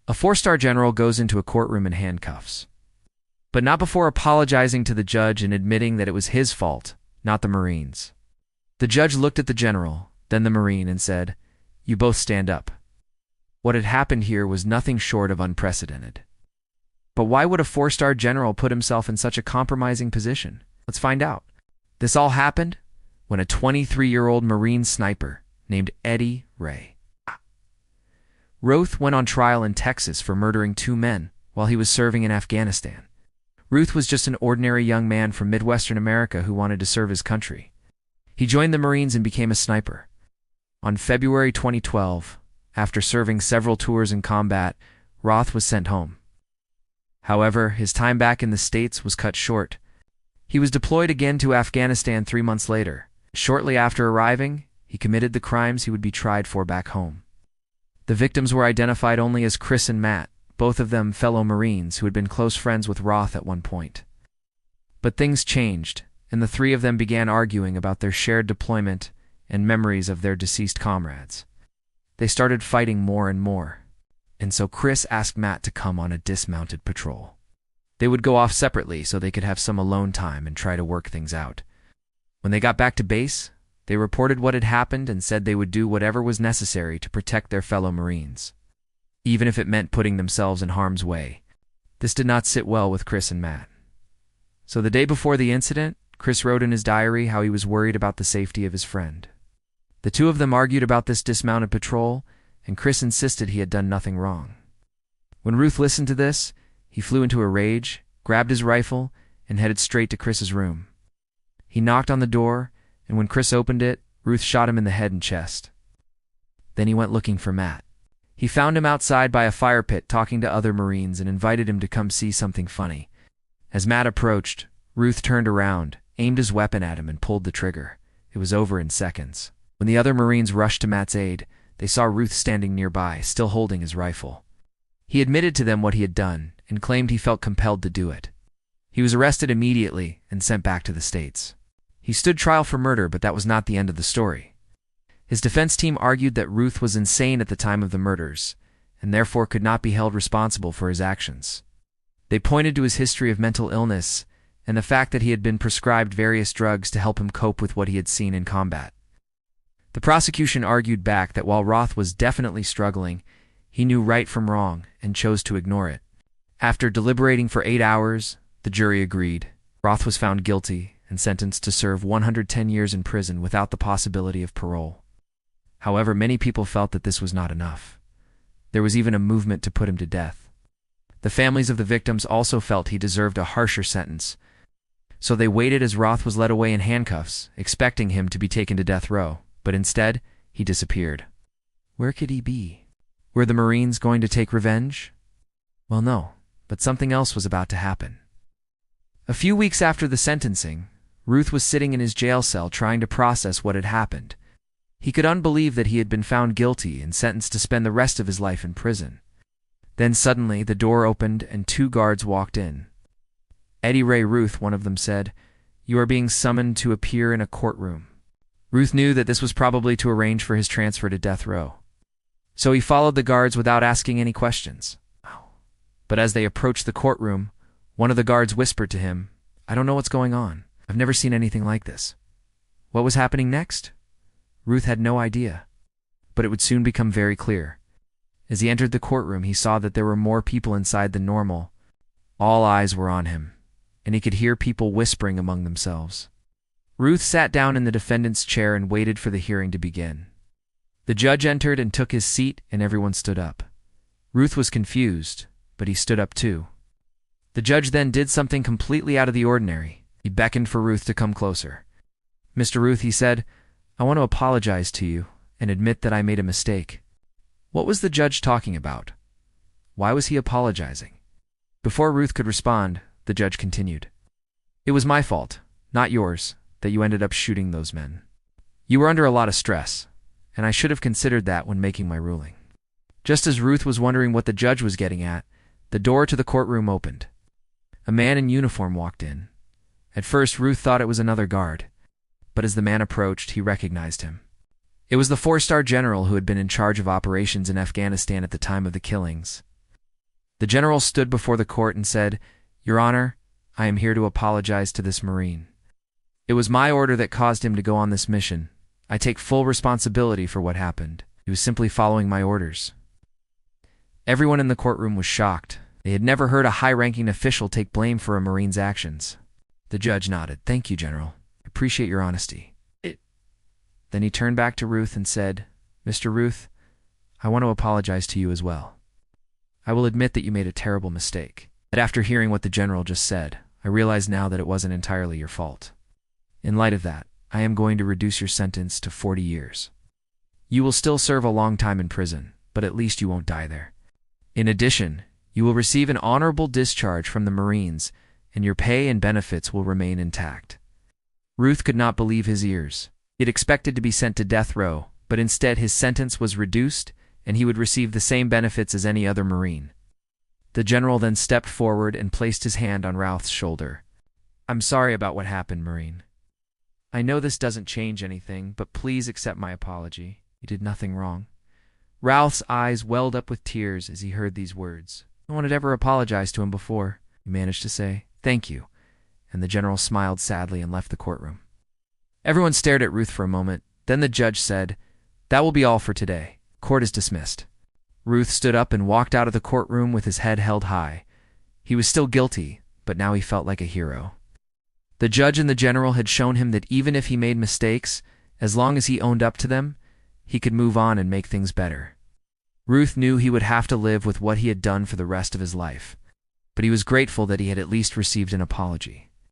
A four-star general goes into a courtroom in handcuffs, but not before apologizing to the judge and admitting that it was his fault, not the Marines. The judge looked at the general, then the Marine, and said, "You both stand up." What had happened here was nothing short of unprecedented. But why would a four-star general put himself in such a compromising position? Let's find out. This all happened when a 23-year-old Marine sniper named Eddie Ray Roth went on trial in Texas for murdering 2 men while he was serving in Afghanistan. Ruth was just an ordinary young man from Midwestern America who wanted to serve his country. He joined the Marines and became a sniper. On February 2012, after serving several tours in combat, Roth was sent home. However, his time back in the States was cut short. He was deployed again to Afghanistan 3 months later. Shortly after arriving, he committed the crimes he would be tried for back home. The victims were identified only as Chris and Matt, both of them fellow Marines who had been close friends with Roth at one point. But things changed, and the 3 of them began arguing about their shared deployment and memories of their deceased comrades. They started fighting more and more, and so Chris asked Matt to come on a dismounted patrol. They would go off separately so they could have some alone time and try to work things out. When they got back to base, they reported what had happened and said they would do whatever was necessary to protect their fellow Marines, even if it meant putting themselves in harm's way. This did not sit well with Chris and Matt. So the day before the incident, Chris wrote in his diary how he was worried about the safety of his friend. The 2 of them argued about this dismounted patrol, and Chris insisted he had done nothing wrong. When Ruth listened to this, he flew into a rage, grabbed his rifle, and headed straight to Chris's room. He knocked on the door, and when Chris opened it, Ruth shot him in the head and chest. Then he went looking for Matt. He found him outside by a fire pit talking to other Marines and invited him to come see something funny. As Matt approached, Ruth turned around, aimed his weapon at him, and pulled the trigger. It was over in seconds. When the other Marines rushed to Matt's aid, they saw Ruth standing nearby, still holding his rifle. He admitted to them what he had done and claimed he felt compelled to do it. He was arrested immediately and sent back to the States. He stood trial for murder, but that was not the end of the story. His defense team argued that Ruth was insane at the time of the murders and therefore could not be held responsible for his actions. They pointed to his history of mental illness and the fact that he had been prescribed various drugs to help him cope with what he had seen in combat. The prosecution argued back that while Roth was definitely struggling, he knew right from wrong and chose to ignore it. After deliberating for 8 hours, the jury agreed. Roth was found guilty and sentenced to serve 110 years in prison without the possibility of parole. However, many people felt that this was not enough. There was even a movement to put him to death. The families of the victims also felt he deserved a harsher sentence, so they waited as Roth was led away in handcuffs, expecting him to be taken to death row, but instead, he disappeared. Where could he be? Were the Marines going to take revenge? Well, no, but something else was about to happen. A few weeks after the sentencing, Ruth was sitting in his jail cell trying to process what had happened. He could unbelieve that he had been found guilty and sentenced to spend the rest of his life in prison. Then suddenly the door opened and 2 guards walked in. Eddie Ray Ruth, one of them, said, "You are being summoned to appear in a courtroom." Ruth knew that this was probably to arrange for his transfer to death row. So he followed the guards without asking any questions. But as they approached the courtroom, one of the guards whispered to him, "I don't know what's going on. I've never seen anything like this." What was happening next? Ruth had no idea, but it would soon become very clear. As he entered the courtroom, he saw that there were more people inside than normal. All eyes were on him, and he could hear people whispering among themselves. Ruth sat down in the defendant's chair and waited for the hearing to begin. The judge entered and took his seat, and everyone stood up. Ruth was confused, but he stood up too. The judge then did something completely out of the ordinary. He beckoned for Ruth to come closer. "Mr. Ruth," he said, "I want to apologize to you and admit that I made a mistake." What was the judge talking about? Why was he apologizing? Before Ruth could respond, the judge continued. "It was my fault, not yours, that you ended up shooting those men. You were under a lot of stress, and I should have considered that when making my ruling." Just as Ruth was wondering what the judge was getting at, the door to the courtroom opened. A man in uniform walked in. At first, Ruth thought it was another guard, but as the man approached, he recognized him. It was the 4-star general who had been in charge of operations in Afghanistan at the time of the killings. The general stood before the court and said, "Your Honor, I am here to apologize to this Marine. It was my order that caused him to go on this mission. I take full responsibility for what happened. He was simply following my orders." Everyone in the courtroom was shocked. They had never heard a high-ranking official take blame for a Marine's actions. The judge nodded. "Thank you, General. I appreciate your honesty." Then he turned back to Ruth and said, "Mr. Ruth, I want to apologize to you as well. I will admit that you made a terrible mistake. But after hearing what the general just said, I realize now that it wasn't entirely your fault. In light of that, I am going to reduce your sentence to 40 years. You will still serve a long time in prison, but at least you won't die there. In addition, you will receive an honorable discharge from the Marines, and your pay and benefits will remain intact." Ruth could not believe his ears. He had expected to be sent to death row, but instead his sentence was reduced, and he would receive the same benefits as any other Marine. The general then stepped forward and placed his hand on Routh's shoulder. "I'm sorry about what happened, Marine. I know this doesn't change anything, but please accept my apology. You did nothing wrong." Routh's eyes welled up with tears as he heard these words. No one had ever apologized to him before. He managed to say, "Thank you," and the general smiled sadly and left the courtroom. Everyone stared at Ruth for a moment. Then the judge said, "That will be all for today. Court is dismissed." Ruth stood up and walked out of the courtroom with his head held high. He was still guilty, but now he felt like a hero. The judge and the general had shown him that even if he made mistakes, as long as he owned up to them, he could move on and make things better. Ruth knew he would have to live with what he had done for the rest of his life, but he was grateful that he had at least received an apology.